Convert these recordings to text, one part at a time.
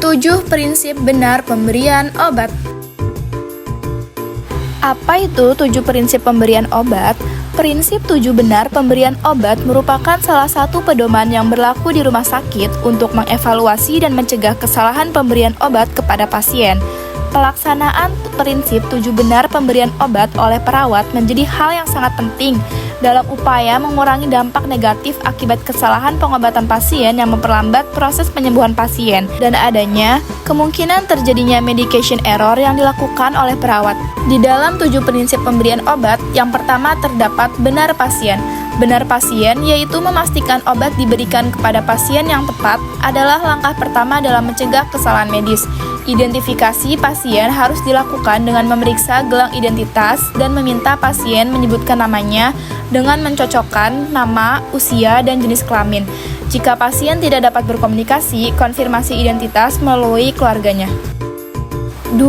7 prinsip benar pemberian obat. Apa itu 7 prinsip pemberian obat? Prinsip 7 benar pemberian obat merupakan salah satu pedoman yang berlaku di rumah sakit untuk mengevaluasi dan mencegah kesalahan pemberian obat kepada pasien. Pelaksanaan prinsip 7 benar pemberian obat oleh perawat menjadi hal yang sangat penting dalam upaya mengurangi dampak negatif akibat kesalahan pengobatan pasien yang memperlambat proses penyembuhan pasien dan adanya kemungkinan terjadinya medication error yang dilakukan oleh perawat. Di dalam 7 prinsip pemberian obat, yang pertama terdapat benar pasien. Benar pasien yaitu memastikan obat diberikan kepada pasien yang tepat adalah langkah pertama dalam mencegah kesalahan medis. Identifikasi pasien harus dilakukan dengan memeriksa gelang identitas dan meminta pasien menyebutkan namanya dengan mencocokkan nama, usia, dan jenis kelamin. Jika pasien tidak dapat berkomunikasi, konfirmasi identitas melalui keluarganya. 2.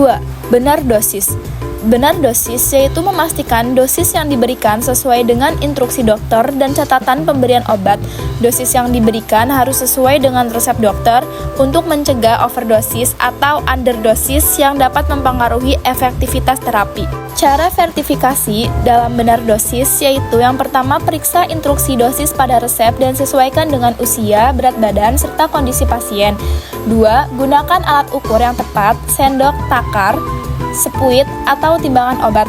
Benar dosis. Benar dosis yaitu memastikan dosis yang diberikan sesuai dengan instruksi dokter dan catatan pemberian obat. Dosis yang diberikan harus sesuai dengan resep dokter untuk mencegah overdosis atau underdosis yang dapat mempengaruhi efektivitas terapi. Cara verifikasi dalam benar dosis yaitu yang pertama periksa instruksi dosis pada resep dan sesuaikan dengan usia, berat badan, serta kondisi pasien. 2. Gunakan alat ukur yang tepat, sendok, takar, sepuit, atau timbangan obat.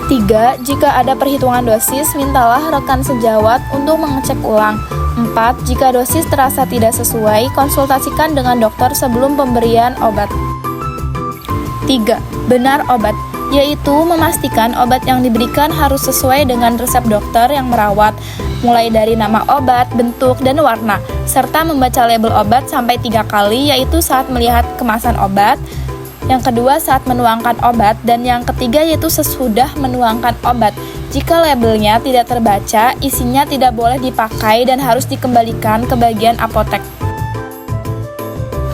3. Jika ada perhitungan dosis, mintalah rekan sejawat untuk mengecek ulang. 4. Jika dosis terasa tidak sesuai, konsultasikan dengan dokter sebelum pemberian obat. 3. Benar obat, yaitu memastikan obat yang diberikan harus sesuai dengan resep dokter yang merawat, mulai dari nama obat, bentuk, dan warna, serta membaca label obat sampai 3 kali, yaitu saat melihat kemasan obat, yang kedua saat menuangkan obat, dan yang ketiga yaitu sesudah menuangkan obat. Jika labelnya tidak terbaca, isinya tidak boleh dipakai dan harus dikembalikan ke bagian apotek.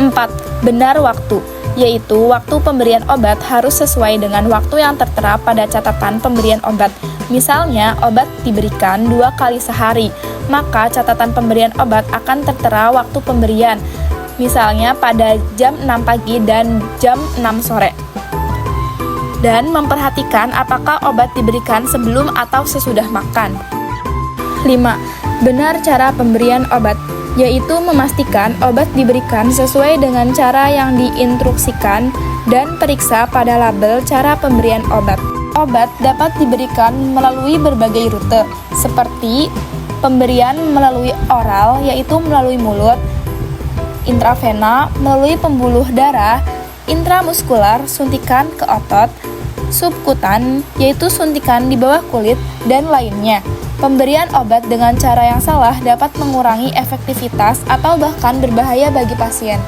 4. Benar waktu, yaitu waktu pemberian obat harus sesuai dengan waktu yang tertera pada catatan pemberian obat. Misalnya, obat diberikan 2 kali sehari, maka catatan pemberian obat akan tertera waktu pemberian. Misalnya pada jam 6 pagi dan jam 6 sore. Dan memperhatikan apakah obat diberikan sebelum atau sesudah makan. 5. Benar cara pemberian obat, yaitu memastikan obat diberikan sesuai dengan cara yang diinstruksikan dan periksa pada label cara pemberian obat. Obat dapat diberikan melalui berbagai rute, seperti pemberian melalui oral, yaitu melalui mulut, intravena melalui pembuluh darah, intramuskular suntikan ke otot, subkutan yaitu suntikan di bawah kulit, dan lainnya. Pemberian obat dengan cara yang salah dapat mengurangi efektivitas atau bahkan berbahaya bagi pasien.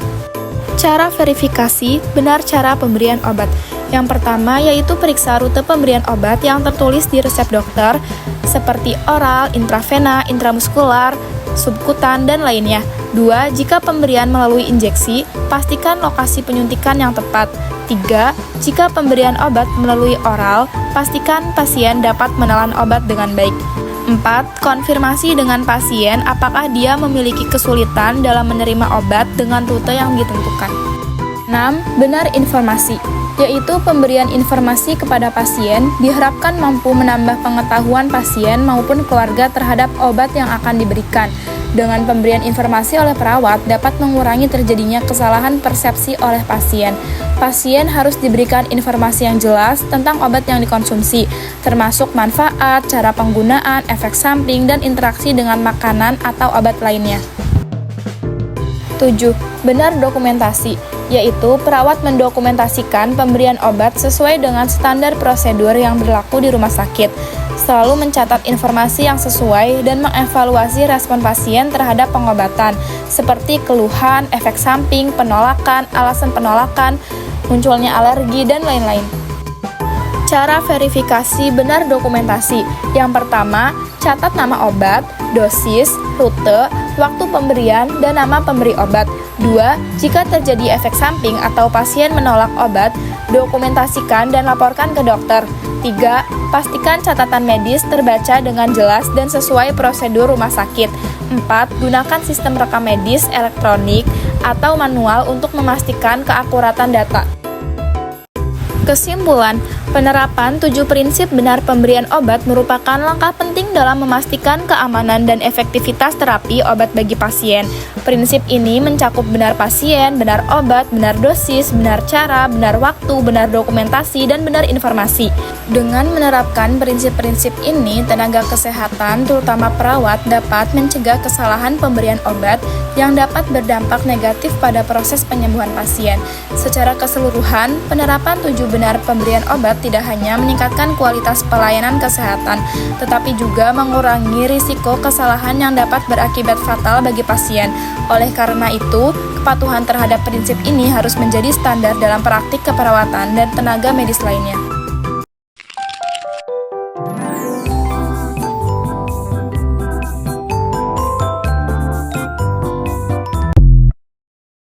Cara verifikasi benar cara pemberian obat. Yang pertama yaitu periksa rute pemberian obat yang tertulis di resep dokter seperti oral, intravena, intramuskular, subkutan, dan lainnya. 2. Jika pemberian melalui injeksi, pastikan lokasi penyuntikan yang tepat. 3. Jika pemberian obat melalui oral, pastikan pasien dapat menelan obat dengan baik. 4. Konfirmasi dengan pasien apakah dia memiliki kesulitan dalam menerima obat dengan rute yang ditentukan. 6. Benar informasi, yaitu pemberian informasi kepada pasien diharapkan mampu menambah pengetahuan pasien maupun keluarga terhadap obat yang akan diberikan. Dengan pemberian informasi oleh perawat dapat mengurangi terjadinya kesalahan persepsi oleh pasien. Pasien harus diberikan informasi yang jelas tentang obat yang dikonsumsi, termasuk manfaat, cara penggunaan, efek samping, dan interaksi dengan makanan atau obat lainnya. 7. Benar dokumentasi, yaitu perawat mendokumentasikan pemberian obat sesuai dengan standar prosedur yang berlaku di rumah sakit, selalu mencatat informasi yang sesuai dan mengevaluasi respon pasien terhadap pengobatan, seperti keluhan, efek samping, penolakan, alasan penolakan, munculnya alergi, dan lain-lain. Cara verifikasi benar dokumentasi. Yang pertama, catat nama obat, dosis, rute, waktu pemberian, dan nama pemberi obat. 2. Jika terjadi efek samping atau pasien menolak obat, dokumentasikan dan laporkan ke dokter. Ketiga, pastikan catatan medis terbaca dengan jelas dan sesuai prosedur rumah sakit. 4. Gunakan sistem rekam medis elektronik atau manual untuk memastikan keakuratan data. Kesimpulan, penerapan 7 prinsip benar pemberian obat merupakan langkah penting dalam memastikan keamanan dan efektivitas terapi obat bagi pasien. Prinsip ini mencakup benar pasien, benar obat, benar dosis, benar cara, benar waktu, benar dokumentasi, dan benar informasi. Dengan menerapkan prinsip-prinsip ini, tenaga kesehatan, terutama perawat, dapat mencegah kesalahan pemberian obat yang dapat berdampak negatif pada proses penyembuhan pasien. Secara keseluruhan, penerapan 7 benar pemberian obat tidak hanya meningkatkan kualitas pelayanan kesehatan, tetapi juga mengurangi risiko kesalahan yang dapat berakibat fatal bagi pasien. Oleh karena itu, kepatuhan terhadap prinsip ini harus menjadi standar dalam praktik keperawatan dan tenaga medis lainnya.